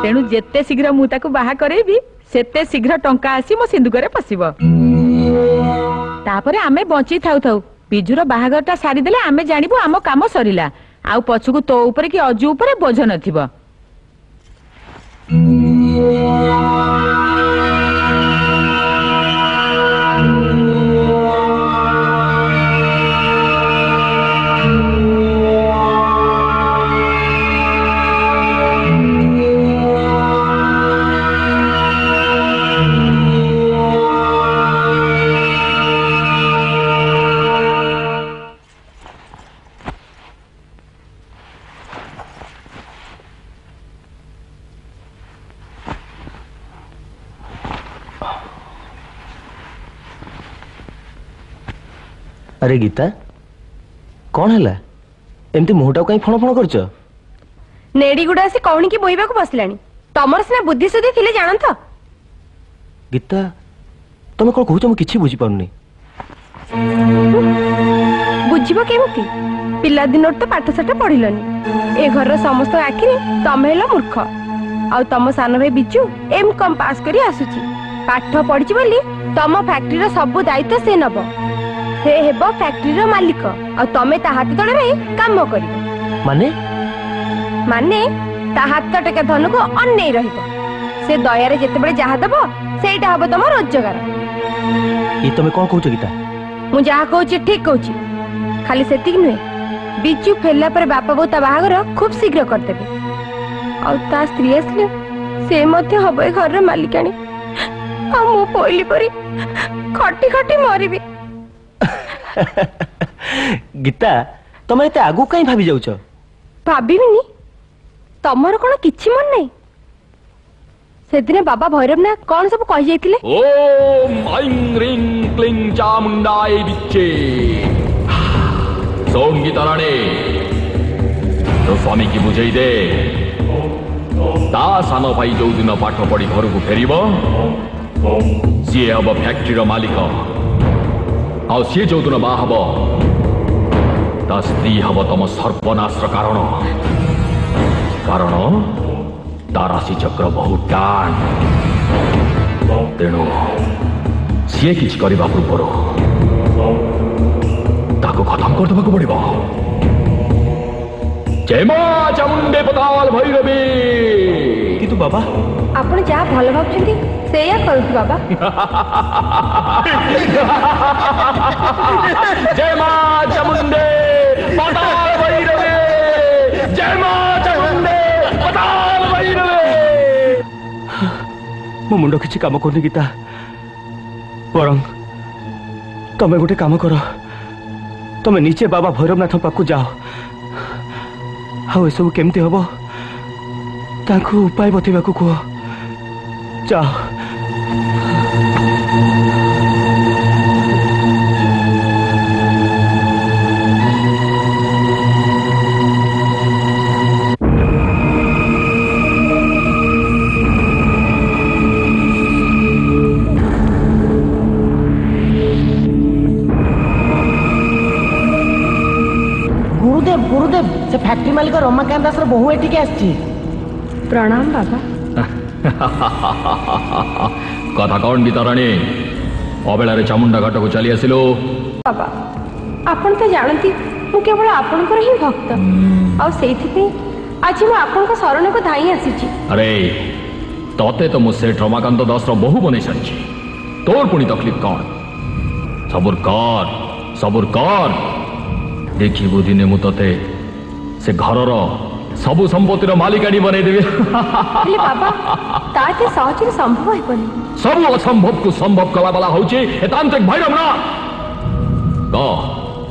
तेणु जेते शीघ्र मु ताकू बाहा करेबी सेते शीघ्र टंका आसी मो सिंधुकरे पसिबो। तापरे आमे बंची थाउ थाउ बिजुर बाहागरटा सारी देले आमे जानिबो आम काम सरिला आउ पछुकू तो ऊपर कि अजू ऊपर बोझ नथिबो। अरे गीता कौन है एमती मुहटा कहीं फण फण करछ? नेड़ी गुड़ा से कौन की बोइबा को बसलानी तमर सिना बुद्धि सुधी थिले जान तो। गीता तुम कौन कहूछ मु किछि बुझी पाउनी। बुझिबो केमती पिला दिन तो पाठ साठ पढिलनी ए घर समस्त आखिरी तमे हेलो मूर्ख आ तम सान भाई बिजू एम.कॉम पास करी आसुची पाठ पढिची बोली तम फैक्ट्री रो सब दायित्व से नबो से हेबो फैक्ट्री रो मालिक आ तमे ता हाथ तळे रही काम करिबो। माने ता हाथ टके धन को अन्नै रहिबो से दया रे जते बळे जहा दबो सेटा हबो तम रोजगार। ई तमे कोन कहूछ गीता? मु जहा कहूची ठीक कहूची खाली सेतिक नुहे बिजू फेरला पर बापा बो ता बाहागर खूब शीघ्र कर देबे आ ता स्त्री असले से मध्ये हबो ए घर रे मालिकाणी आ मु पोइली परी खटी खटी मरिबी। गीता तमे एते आगु काई भाबी जाउछ? भाबिबिनी तमर कोन किछि मन नै से दिन बाबा भैरवनाथ कौन सब कहि जाइतिले? ओम ऐं ह्रीं क्लीं चामुंडाय विच्चे संगीता रानी तो स्वामी की बुझाई दे ता सान भाई जो दिन पाठ पढ़ी घर को फेरिबो सी हम फैक्ट्री रो मालिक आ सी जो दिन बा हबो ता स्त्री हब तम सर्वनाश कारण कारण तार राशि चक्र बहुत टाण तेणु सी किसी करने पूर्व ताको खत्म कर देबा पड़िबो। जय मां चामुंडे पताल भैरवी। किंतु बाबा आपण जा भल भाबछंती सेया करथि बाबा। जय मां चामुंडे पताल भैरवी। जय मां चामुंडे पताल भैरवी। मो मुंड किछि काम करनी गीता वरं तमे गोटे काम कर तमे नीचे बाबा भैरवनाथ पाखु जाओ आ सब केमती हम तांको उपाय बतेबा को कह जाओ। गुरुदेव से फैक्ट्री मालिक रमाकांत दास बहु एटिके आछि। प्रणाम बाबा। कथा कौन गीता रानी अबेला रे चामुंडा घाट को चली आसिलो? बाबा आपण तो जानती मु केवल आपनकर ही भक्त आ सेथि पे आज मु आपनका शरण को धाई आसीची। अरे तते तो मु सेठ रमाकांत दास रो बहु बनै सारछि तोर पुनी तकलीफ कौन? सबुर कर देखिबु दिने मु तते से घरर सबु संपत्तिर मालिकाणी बनै देबे। ले बाबा ताते सहज संभव हेबनी। सब असंभव को संभव कला वाला होचे एतांत्रिक भैरवनाथ।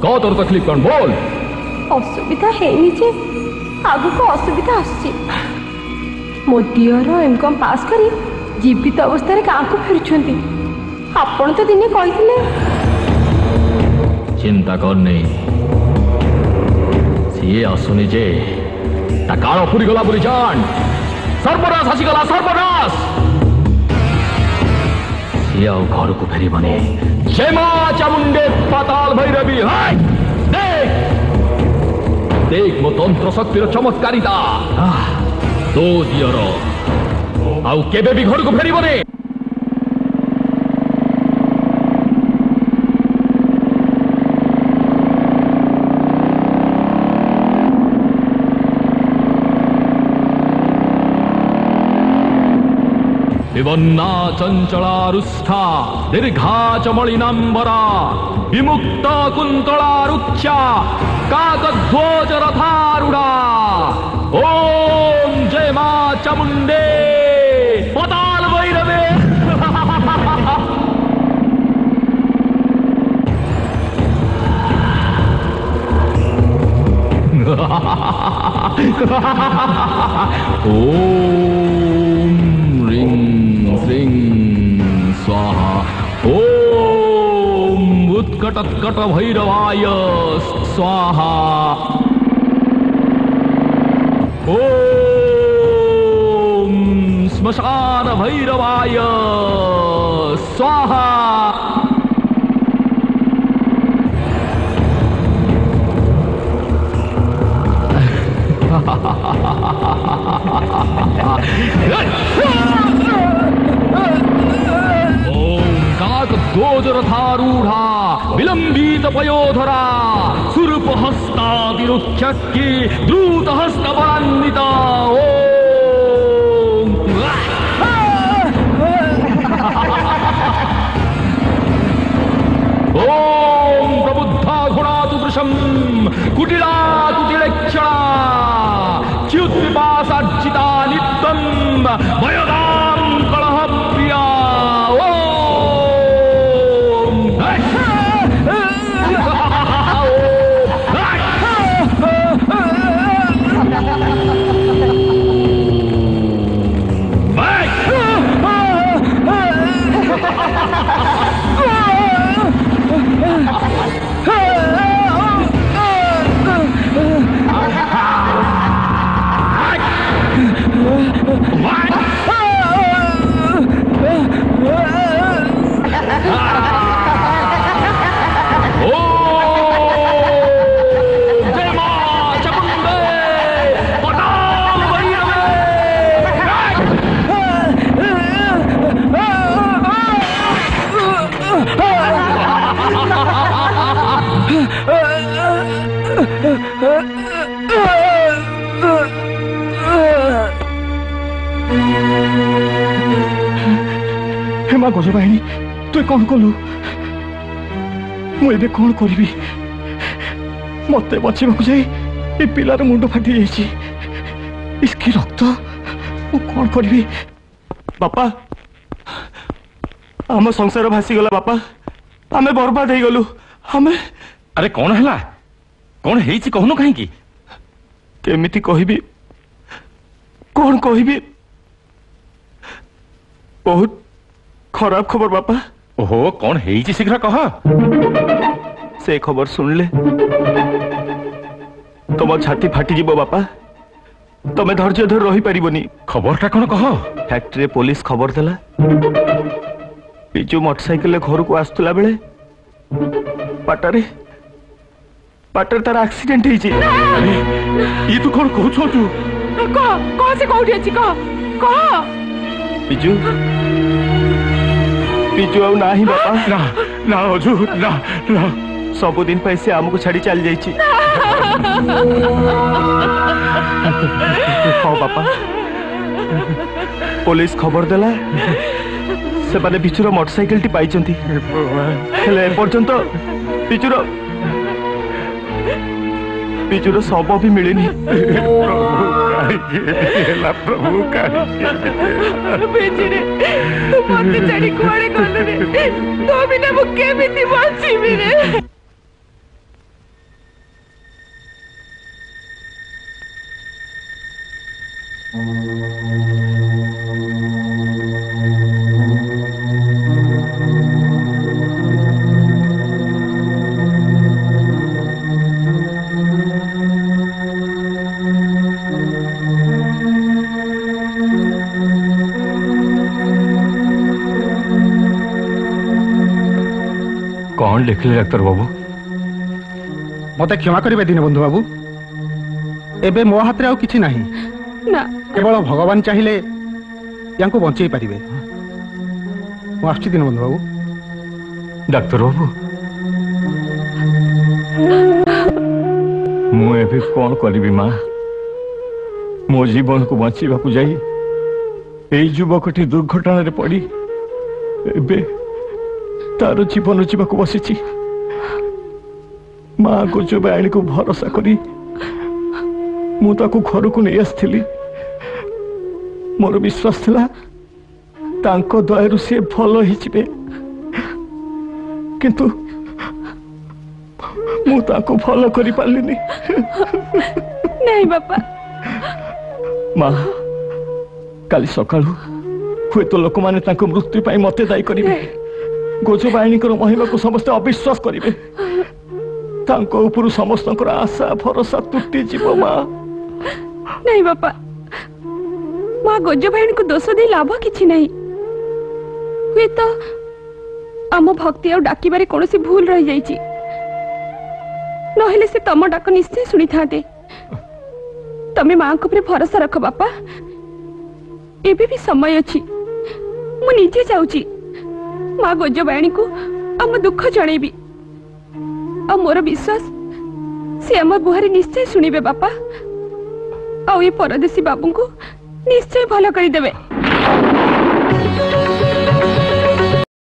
क तोर तकलीफ कौन बोल? असुविधा हेनी जे आगु को असुविधा आछि। मो दियर एम.कॉम पास करी जीवित अवस्था रे गां को फेरछंती आपण तो दिने कहिथिले। चिंता करनी सी आसुनी जे ता काल पुरी गला बोली जान सर्वनाश आसीगला सर्वनाश सी आ घर को फेरी बने। जय मां चामुंडे पताल भैरवी। देख देख मो तंत्र शक्तिर चमत्कारिता तो दियर आउ केबे भी घर को फेरिबने। विवन्ना चंचला रुष्ठा दीर्घा चमलिनांबरा विमुक्त कुंतला रुक्षा काकध्वज रथारूढ़ा। ओम जय मां चामुंडे पताल भैरवे। ओम ह्रीं श्रीं स्वाहा। ओम उत्कटत्कट भैरवाय स्वाहा। ओम श्मशान भैरवाय स्वाहा। काकध्वजरथारूढ़ा विलंबित पयोधरा सुरूप हस्तादिरुक्षकी द्रुत हस्त बलान्विता। ओम प्रबुद्धा घुणातु वृषं कुटिला कुटिलक्षणा च्युत्पिपासार्चिता नित्यं भयदां कलह प्रिया। हेमा गजबाहिनी तु कौन कलु मुझे कौन करी मत बचाक जाए ये पिलार मुंड फाटी जाइए इसकी रक्त मु कौन करी। बापा आम संसार भासीगला बापा आमे बर्बाद हो गलु आमे। अरे कौन है कौन है कहून कहीं केमिति कहबी कौन कहबी बहुत खराब खबर बापा। ओहो कौन है शीघ्र कह। से खबर सुनले तुम छाती फाटी जीवो बापा तमे धैर्य धर रही पारिबनी। खबरटा कौन कह। फैक्ट्री पुलिस खबर देला बिजू मोटरसाइकिल घर को आसुला बेले पाटारे तार एक्सीडेंट होई। ये तू कौन कहू तू कह से कोठी अछि कह बिजू बिजू आउ नाही बापा ना ना हजूर ना ना सबुदिन पैसे आमको छाड़ी चल जाइए। हाँ बापा पुलिस खबर देला से माने बिचुर मोटरसाइकिल टी पाई पर्यंत बिचुर शव भी मिलनी। प्रभु कौन लिखले डाक्तर बाबू। मते क्षमा करेंगे दीनबंधु बाबू एबे मो हाथ रे आउ किछि नाही ना केवल भगवान चाहिए ୟାଙ୍କୁ ବଞ୍ଚେଇ ପାରିବେ। ମୁଁ ଆସୁଛି ଦୀନବନ୍ଧୁ ବାବୁ। ଡାକ୍ତର ବାବୁ, ମୁଁ ଏବେ କଣ କରିବି ମା? ମୋ ଜୀବନକୁ ବଞ୍ଚିବାକୁ ଯାଇ ଏଇ ଯୁବକଟି ଦୁର୍ଘଟଣାରେ ପଡି ଏବେ ତାର ଜୀବନ ଯିବାକୁ ବସିଛି। ମା ଗୋଜବାଣୀକୁ ଭରସା କରି ମୁଁ ତାକୁ ଘରକୁ ନେଇ ଆସିଥିଲି। ମୋର ବିଶ୍ୱାସ ଥିଲା ତାଙ୍କ ଦୟାରୁ ସେ ଭଲ ହେଇଯିବେ, କିନ୍ତୁ ମୁଁ ତାକୁ ଭଲ କରିପାରିଲିନି। ନାଇଁ ବାପା। ମା, କାଲି ସକାଳୁ ହୁଏତ ଲୋକମାନେ ତାଙ୍କ ମୃତ୍ୟୁ ପାଇଁ ମତେ ଦାୟୀ କରିବେ। ଗୋଜବାଣୀଙ୍କର ମହିମାକୁ ସମସ୍ତେ ଅବିଶ୍ୱାସ କରିବେ। ତାଙ୍କ ଉପରୁ ସମସ୍ତଙ୍କର ଆଶା ଭରସା ତୁଟିଯିବ। ମା ନାଇଁ ବାପା, ମା ଗୋଜବାଣୀଙ୍କୁ ଦୋଷ ଦେଇ ଲାଭ କିଛି ନାହିଁ। ହୁଏତ ଆମ ଭକ୍ତି ଆଉ ଡାକିବାରେ କୌଣସି ଭୁଲ ରହିଯାଇଛି, ନହେଲେ ସେ ତମ ଡାକ ନିଶ୍ଚୟ ଶୁଣିଥାନ୍ତେ। ତମେ ମାଙ୍କ ଉପରେ ଭରସା ରଖ ବାପା। ଏବେ ବି ସମୟ ଅଛି। ମୁଁ ନିଜେ ଯାଉଛି ମା ଗୋଜବାଣୀକୁ ଆମ ଦୁଃଖ ଜଣେଇବି। ଆଉ ମୋର ବିଶ୍ୱାସ ସେ ଆମ ଗୁହାରି ନିଶ୍ଚୟ ଶୁଣିବେ ବାପା। ଆଉ ଏ ପରଦେଶୀ ବାବୁଙ୍କୁ ନିଶ୍ଚୟ ଭଲ କରିଦେବେ।